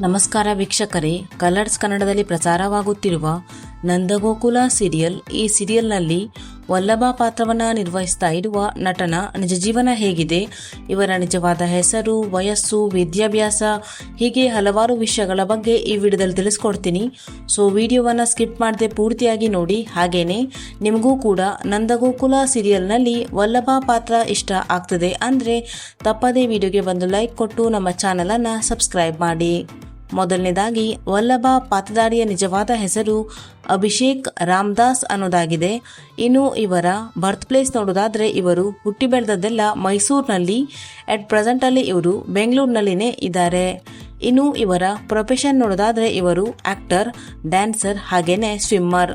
ನಮಸ್ಕಾರ ವೀಕ್ಷಕರೇ, ಕಲರ್ಸ್ ಕನ್ನಡದಲ್ಲಿ ಪ್ರಸಾರವಾಗುತ್ತಿರುವ ನಂದಗೋಕುಲ ಸೀರಿಯಲ್. ಈ ಸೀರಿಯಲ್ನಲ್ಲಿ ವಲ್ಲಭ ಪಾತ್ರವನ್ನು ನಿರ್ವಹಿಸ್ತಾ ಇರುವ ನಟನ ನಿಜ ಜೀವನ ಹೇಗಿದೆ, ಇವರ ನಿಜವಾದ ಹೆಸರು, ವಯಸ್ಸು, ವಿದ್ಯಾಭ್ಯಾಸ, ಹೀಗೆ ಹಲವಾರು ವಿಷಯಗಳ ಬಗ್ಗೆ ಈ ವಿಡಿಯೋದಲ್ಲಿ ತಿಳಿಸ್ಕೊಡ್ತೀನಿ. ಸೊ ವಿಡಿಯೋವನ್ನು ಸ್ಕಿಪ್ ಮಾಡದೆ ಪೂರ್ತಿಯಾಗಿ ನೋಡಿ. ಹಾಗೇನೆ ನಿಮಗೂ ಕೂಡ ನಂದಗೋಕುಲ ಸೀರಿಯಲ್ನಲ್ಲಿ ವಲ್ಲಭ ಪಾತ್ರ ಇಷ್ಟ ಆಗ್ತದೆ ಅಂದರೆ ತಪ್ಪದೇ ವಿಡಿಯೋಗೆ ಒಂದು ಲೈಕ್ ಕೊಟ್ಟು ನಮ್ಮ ಚಾನಲನ್ನು ಸಬ್ಸ್ಕ್ರೈಬ್ ಮಾಡಿ. ಮೊದಲನೇದಾಗಿ ವಲ್ಲಭ ಪಾತ್ರಧಾರಿಯ ನಿಜವಾದ ಹೆಸರು ಅಭಿಷೇಕ್ ರಾಮದಾಸ್ ಅನ್ನೋದಾಗಿದೆ. ಇನ್ನು ಇವರ ಬರ್ತ್ ಪ್ಲೇಸ್ ನೋಡೋದಾದರೆ ಇವರು ಹುಟ್ಟಿ ಬೆಳೆದದ್ದೆಲ್ಲ ಮೈಸೂರಿನಲ್ಲಿ, ಅಟ್ ಪ್ರೆಸೆಂಟಲ್ಲಿ ಇವರು ಬೆಂಗಳೂರಿನಲ್ಲಿನೇ ಇದ್ದಾರೆ. ಇನ್ನು ಇವರ ಪ್ರೊಫೆಷನ್ ನೋಡೋದಾದರೆ ಇವರು ಆ್ಯಕ್ಟರ್, ಡ್ಯಾನ್ಸರ್ ಹಾಗೇನೆ ಸ್ವಿಮ್ಮರ್.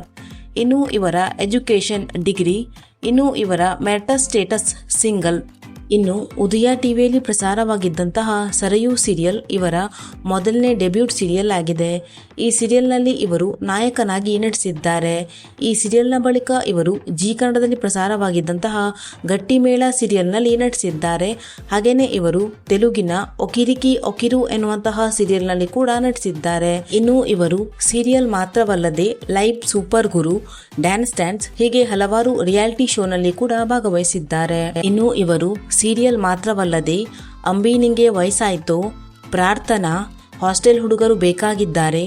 ಇನ್ನು ಇವರ ಎಜುಕೇಷನ್ ಡಿಗ್ರಿ. ಇನ್ನು ಇವರ ಮ್ಯಾರಿಟಲ್ ಸ್ಟೇಟಸ್ ಸಿಂಗಲ್. ಇನ್ನು ಉದಯ ಟಿವಿಯಲ್ಲಿ ಪ್ರಸಾರವಾಗಿದ್ದಂತಹ ಸರಯು ಸೀರಿಯಲ್ ಇವರ ಮೊದಲನೇ ಡೆಬ್ಯೂಟ್ ಸೀರಿಯಲ್ ಆಗಿದೆ. ಈ ಸೀರಿಯಲ್ನಲ್ಲಿ ಇವರು ನಾಯಕನಾಗಿ ನಟಿಸಿದ್ದಾರೆ. ಈ ಸೀರಿಯಲ್ನ ಬಳಿಕ ಇವರು ಜಿ ಕನ್ನಡದಲ್ಲಿ ಪ್ರಸಾರವಾಗಿದ್ದಂತಹ ಗಟ್ಟಿಮೇಳ ಸೀರಿಯಲ್ನಲ್ಲಿ ನಟಿಸಿದ್ದಾರೆ. ಹಾಗೆಯೇ ಇವರು ತೆಲುಗಿನ ಒಕಿರಿಕಿ ಒಕಿರು ಎನ್ನುವಂತಹ ಸೀರಿಯಲ್ನಲ್ಲಿ ಕೂಡ ನಟಿಸಿದ್ದಾರೆ. ಇನ್ನು ಇವರು ಸೀರಿಯಲ್ ಮಾತ್ರವಲ್ಲದೆ ಲೈವ್ ಸೂಪರ್ ಗುರು, ಡ್ಯಾನ್ಸ್ ಹೀಗೆ ಹಲವಾರು ರಿಯಾಲಿಟಿ ಶೋನಲ್ಲಿ ಕೂಡ ಭಾಗವಹಿಸಿದ್ದಾರೆ. ಇನ್ನು ಇವರು ಸೀರಿಯಲ್ ಮಾತ್ರವಲ್ಲದೆ ಅಂಬಿ ನಿಂಗೆ ವಯಸ್ಸಾಯ್ತು, ಪ್ರಾರ್ಥನಾ, ಹಾಸ್ಟೆಲ್ ಹುಡುಗರು ಬೇಕಾಗಿದ್ದಾರೆ,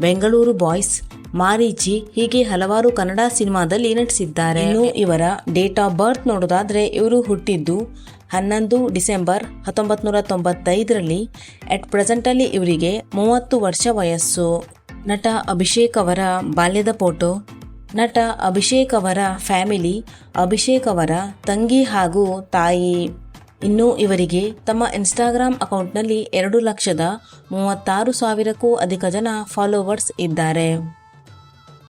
ಬೆಂಗಳೂರು ಬಾಯ್ಸ್, ಮಾರೀಚಿ ಹೀಗೆ ಹಲವಾರು ಕನ್ನಡ ಸಿನಿಮಾದಲ್ಲಿ ನಟಿಸಿದ್ದಾರೆ. ಇನ್ನು ಇವರ ಡೇಟ್ ಆಫ್ ಬರ್ತ್ ನೋಡೋದಾದ್ರೆ ಇವರು ಹುಟ್ಟಿದ್ದು 11 ಡಿಸೆಂಬರ್ 1995ರಲ್ಲಿ. ಅಟ್ ಪ್ರೆಸೆಂಟಲ್ಲಿ ಇವರಿಗೆ 30 ವರ್ಷ ವಯಸ್ಸು. ನಟ ಅಭಿಷೇಕ್ ಅವರ ಬಾಲ್ಯದ ಫೋಟೋ. ನಟ ಅಭಿಷೇಕ್ ಅವರ ಫ್ಯಾಮಿಲಿ, ಅಭಿಷೇಕ್ ಅವರ ತಂಗಿ ಹಾಗೂ ತಾಯಿ. ಇನ್ನು ಇವರಿಗೆ ತಮ್ಮ ಇನ್ಸ್ಟಾಗ್ರಾಮ್ ಅಕೌಂಟ್ನಲ್ಲಿ 2,36,000ಕ್ಕೂ ಅಧಿಕ ಜನ ಫಾಲೋವರ್ಸ್ ಇದ್ದಾರೆ.